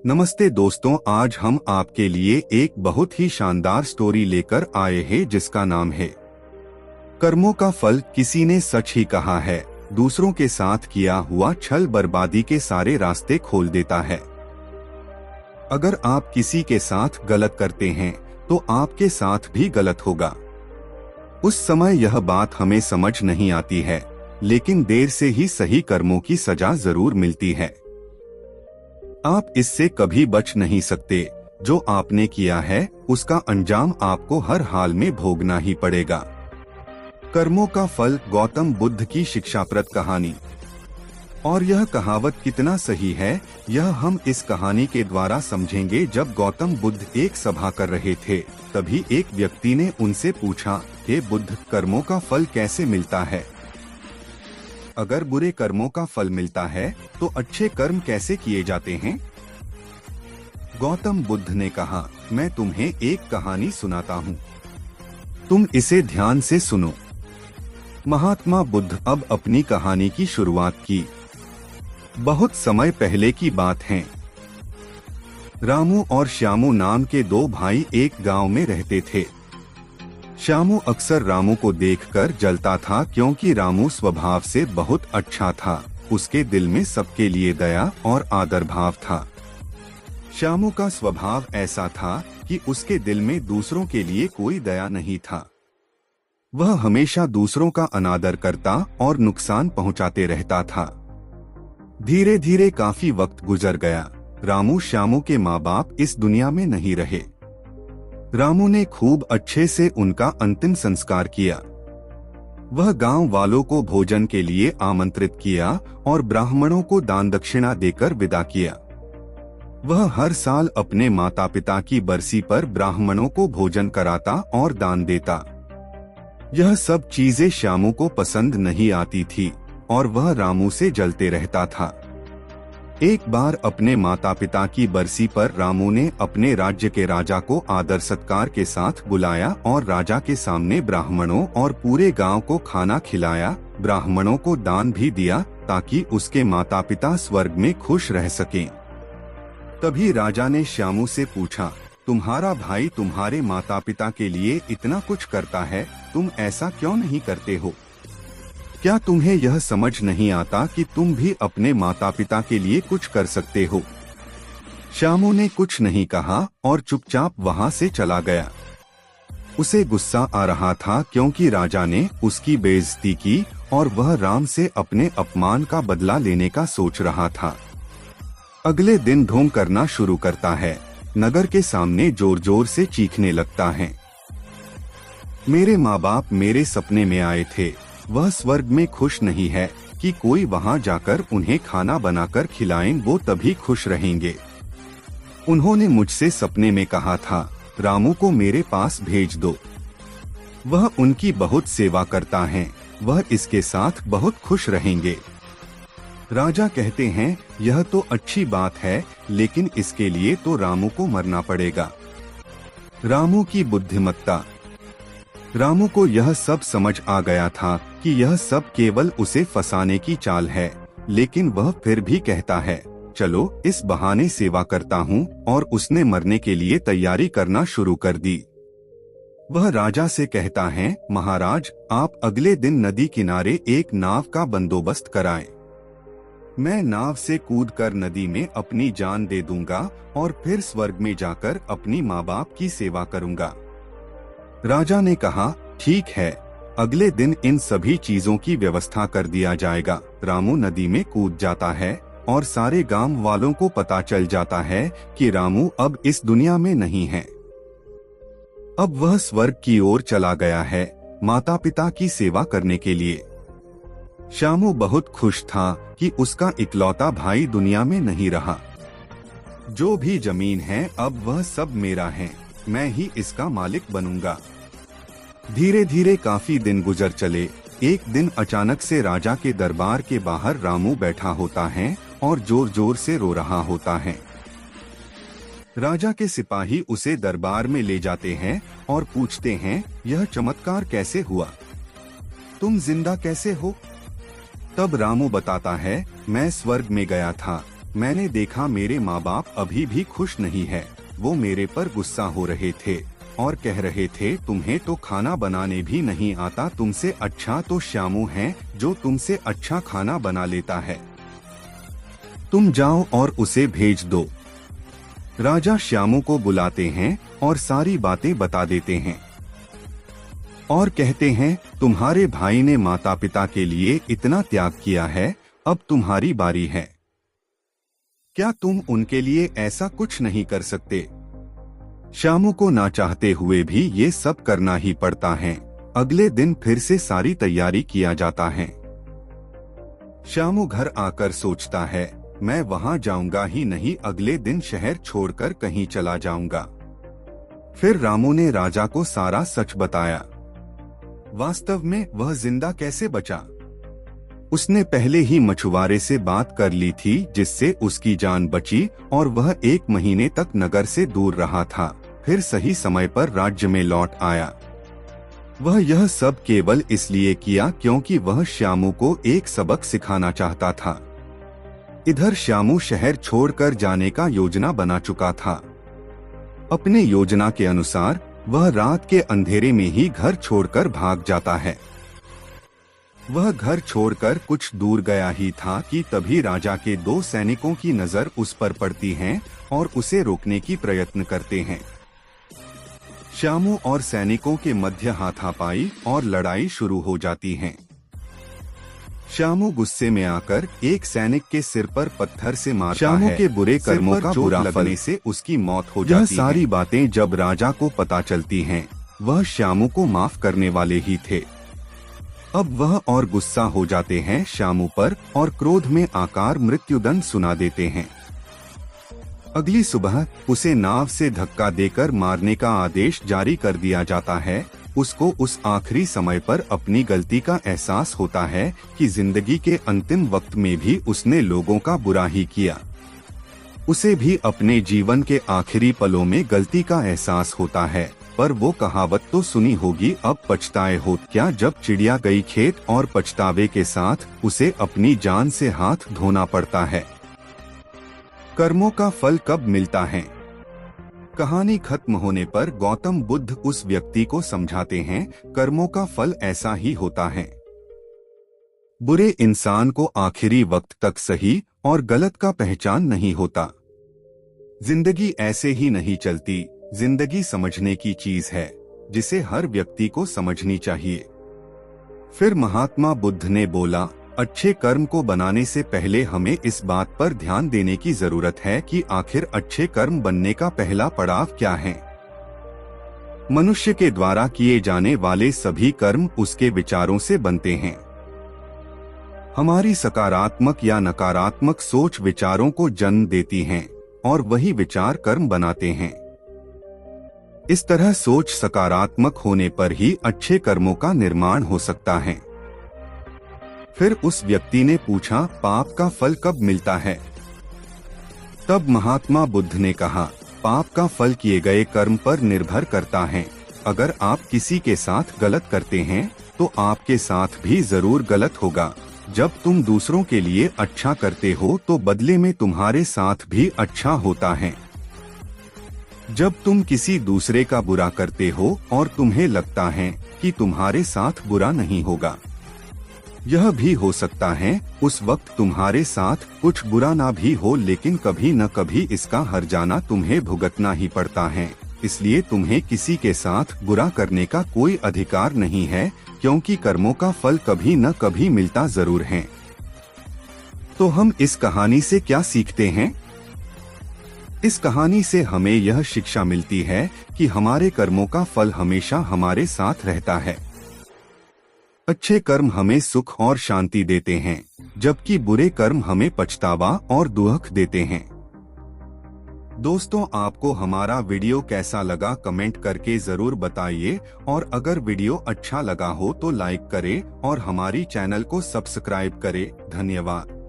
नमस्ते दोस्तों, आज हम आपके लिए एक बहुत ही शानदार स्टोरी लेकर आए हैं जिसका नाम है कर्मों का फल। किसी ने सच ही कहा है, दूसरों के साथ किया हुआ छल बर्बादी के सारे रास्ते खोल देता है। अगर आप किसी के साथ गलत करते हैं तो आपके साथ भी गलत होगा। उस समय यह बात हमें समझ नहीं आती है, लेकिन देर से ही सही कर्मों की सजा जरूर मिलती है। आप इससे कभी बच नहीं सकते। जो आपने किया है उसका अंजाम आपको हर हाल में भोगना ही पड़ेगा। कर्मों का फल, गौतम बुद्ध की शिक्षाप्रद कहानी। और यह कहावत कितना सही है, यह हम इस कहानी के द्वारा समझेंगे। जब गौतम बुद्ध एक सभा कर रहे थे, तभी एक व्यक्ति ने उनसे पूछा, हे बुद्ध, कर्मों का फल कैसे मिलता है? अगर बुरे कर्मों का फल मिलता है तो अच्छे कर्म कैसे किए जाते हैं? गौतम बुद्ध ने कहा, मैं तुम्हें एक कहानी सुनाता हूँ, तुम इसे ध्यान से सुनो। महात्मा बुद्ध अब अपनी कहानी की शुरुआत की। बहुत समय पहले की बात है। रामू और श्यामू नाम के दो भाई एक गांव में रहते थे। श्यामू अक्सर रामू को देखकर जलता था, क्योंकि रामू स्वभाव से बहुत अच्छा था। उसके दिल में सबके लिए दया और आदर भाव था। श्यामू का स्वभाव ऐसा था कि उसके दिल में दूसरों के लिए कोई दया नहीं था। वह हमेशा दूसरों का अनादर करता और नुकसान पहुंचाते रहता था। धीरे धीरे काफी वक्त गुजर गया। रामू श्यामू के माँ बाप इस दुनिया में नहीं रहे। रामू ने खूब अच्छे से उनका अंतिम संस्कार किया। वह गांव वालों को भोजन के लिए आमंत्रित किया और ब्राह्मणों को दान दक्षिणा देकर विदा किया। वह हर साल अपने माता पिता की बरसी पर ब्राह्मणों को भोजन कराता और दान देता। यह सब चीजें श्यामू को पसंद नहीं आती थी और वह रामू से जलते रहता था। एक बार अपने माता पिता की बरसी पर रामू ने अपने राज्य के राजा को आदर सत्कार के साथ बुलाया और राजा के सामने ब्राह्मणों और पूरे गांव को खाना खिलाया। ब्राह्मणों को दान भी दिया ताकि उसके माता पिता स्वर्ग में खुश रह सकें। तभी राजा ने श्यामू से पूछा, तुम्हारा भाई तुम्हारे माता पिता के लिए इतना कुछ करता है, तुम ऐसा क्यों नहीं करते हो? क्या तुम्हें यह समझ नहीं आता कि तुम भी अपने माता पिता के लिए कुछ कर सकते हो? श्यामू ने कुछ नहीं कहा और चुपचाप वहां से चला गया। उसे गुस्सा आ रहा था, क्योंकि राजा ने उसकी बेइज्जती की और वह राम से अपने अपमान का बदला लेने का सोच रहा था। अगले दिन ढोंग करना शुरू करता है। नगर के सामने जोर जोर से चीखने लगता है, मेरे माँ बाप मेरे सपने में आए थे, वह स्वर्ग में खुश नहीं है कि कोई वहां जाकर उन्हें खाना बनाकर खिलाएं, वो तभी खुश रहेंगे। उन्होंने मुझसे सपने में कहा था, रामू को मेरे पास भेज दो, वह उनकी बहुत सेवा करता है, वह इसके साथ बहुत खुश रहेंगे। राजा कहते हैं, यह तो अच्छी बात है, लेकिन इसके लिए तो रामू को मरना पड़ेगा। रामू की बुद्धिमत्ता। रामू को यह सब समझ आ गया था कि यह सब केवल उसे फंसाने की चाल है, लेकिन वह फिर भी कहता है, चलो इस बहाने सेवा करता हूँ, और उसने मरने के लिए तैयारी करना शुरू कर दी। वह राजा से कहता है, महाराज, आप अगले दिन नदी किनारे एक नाव का बंदोबस्त कराएं। मैं नाव से कूदकर नदी में अपनी जान दे दूंगा और फिर स्वर्ग में जाकर अपनी माँ बाप की सेवा करूंगा। राजा ने कहा, ठीक है, अगले दिन इन सभी चीजों की व्यवस्था कर दिया जाएगा। रामू नदी में कूद जाता है और सारे गांव वालों को पता चल जाता है कि रामू अब इस दुनिया में नहीं है। अब वह स्वर्ग की ओर चला गया है, माता पिता की सेवा करने के लिए। श्यामू बहुत खुश था कि उसका इकलौता भाई दुनिया में नहीं रहा। जो भी जमीन है अब वह सब मेरा है, मैं ही इसका मालिक बनूंगा। धीरे धीरे काफी दिन गुजर चले। एक दिन अचानक से राजा के दरबार के बाहर रामू बैठा होता है और जोर जोर से रो रहा होता है। राजा के सिपाही उसे दरबार में ले जाते हैं और पूछते हैं, यह चमत्कार कैसे हुआ? तुम जिंदा कैसे हो? तब रामू बताता है, मैं स्वर्ग में गया था, मैंने देखा मेरे माँ बाप अभी भी खुश नहीं है। वो मेरे पर गुस्सा हो रहे थे और कह रहे थे तुम्हें तो खाना बनाने भी नहीं आता, तुमसे अच्छा तो श्यामू है जो तुमसे अच्छा खाना बना लेता है। तुम जाओ और उसे भेज दो। राजा श्यामू को बुलाते हैं और सारी बातें बता देते हैं और कहते हैं तुम्हारे भाई ने माता पिता के लिए इतना त्याग किया है, अब तुम्हारी बारी है। क्या तुम उनके लिए ऐसा कुछ नहीं कर सकते? श्यामू को ना चाहते हुए भी ये सब करना ही पड़ता है। अगले दिन फिर से सारी तैयारी किया जाता है। श्यामू घर आकर सोचता है मैं वहां जाऊंगा ही नहीं, अगले दिन शहर छोड़कर कहीं चला जाऊंगा। फिर रामू ने राजा को सारा सच बताया। वास्तव में वह जिंदा कैसे बचा? उसने पहले ही मछुआरे से बात कर ली थी जिससे उसकी जान बची और वह 1 महीने तक नगर से दूर रहा था। फिर सही समय पर राज्य में लौट आया। वह यह सब केवल इसलिए किया क्योंकि वह श्यामू को एक सबक सिखाना चाहता था। इधर श्यामू शहर छोड़कर जाने का योजना बना चुका था। अपने योजना के अनुसार वह रात के अंधेरे में ही घर छोड़कर भाग जाता है। वह घर छोड़कर कुछ दूर गया ही था कि तभी राजा के 2 सैनिकों की नजर उस पर पड़ती है और उसे रोकने की प्रयत्न करते हैं। श्यामू और सैनिकों के मध्य हाथापाई और लड़ाई शुरू हो जाती है। श्यामू गुस्से में आकर एक सैनिक के सिर पर पत्थर से मारता है। श्यामू के बुरे कर्मों का बुरा लगने से उसकी मौत हो जाती है। यह सारी बातें जब राजा को पता चलती हैं, वह श्यामू को माफ करने वाले ही थे। अब वह और गुस्सा हो जाते हैं श्यामू पर और क्रोध में आकर मृत्युदंड सुना देते हैं। अगली सुबह उसे नाव से धक्का देकर मारने का आदेश जारी कर दिया जाता है। उसको उस आखिरी समय पर अपनी गलती का एहसास होता है कि जिंदगी के अंतिम वक्त में भी उसने लोगों का बुरा ही किया। उसे भी अपने जीवन के आखिरी पलों में गलती का एहसास होता है। पर वो कहावत तो सुनी होगी, अब पछताए हो क्या। जब चिड़िया गई खेत और पछतावे के साथ उसे अपनी जान से हाथ धोना पड़ता है। कर्मों का फल कब मिलता है? कहानी खत्म होने पर गौतम बुद्ध उस व्यक्ति को समझाते हैं, कर्मों का फल ऐसा ही होता है। बुरे इंसान को आखिरी वक्त तक सही और गलत का पहचान नहीं होता। जिंदगी ऐसे ही नहीं चलती। जिंदगी समझने की चीज है जिसे हर व्यक्ति को समझनी चाहिए। फिर महात्मा बुद्ध ने बोला, अच्छे कर्म को बनाने से पहले हमें इस बात पर ध्यान देने की जरूरत है कि आखिर अच्छे कर्म बनने का पहला पड़ाव क्या है। मनुष्य के द्वारा किए जाने वाले सभी कर्म उसके विचारों से बनते हैं। हमारी सकारात्मक या नकारात्मक सोच विचारों को जन्म देती हैं और वही विचार कर्म बनाते हैं। इस तरह सोच सकारात्मक होने पर ही अच्छे कर्मों का निर्माण हो सकता है। फिर उस व्यक्ति ने पूछा, पाप का फल कब मिलता है? तब महात्मा बुद्ध ने कहा, पाप का फल किए गए कर्म पर निर्भर करता है। अगर आप किसी के साथ गलत करते हैं तो आपके साथ भी जरूर गलत होगा। जब तुम दूसरों के लिए अच्छा करते हो तो बदले में तुम्हारे साथ भी अच्छा होता है। जब तुम किसी दूसरे का बुरा करते हो और तुम्हें लगता है कि तुम्हारे साथ बुरा नहीं होगा, यह भी हो सकता है उस वक्त तुम्हारे साथ कुछ बुरा ना भी हो, लेकिन कभी न कभी इसका हर्जाना तुम्हें भुगतना ही पड़ता है। इसलिए तुम्हें किसी के साथ बुरा करने का कोई अधिकार नहीं है, क्योंकि कर्मों का फल कभी न कभी मिलता जरूर है। तो हम इस कहानी से क्या सीखते हैं? इस कहानी से हमें यह शिक्षा मिलती है कि हमारे कर्मों का फल हमेशा हमारे साथ रहता है। अच्छे कर्म हमें सुख और शांति देते हैं, जबकि बुरे कर्म हमें पछतावा और दुख देते हैं। दोस्तों, आपको हमारा वीडियो कैसा लगा कमेंट करके जरूर बताइए, और अगर वीडियो अच्छा लगा हो तो लाइक करें और हमारी चैनल को सब्सक्राइब करें। धन्यवाद।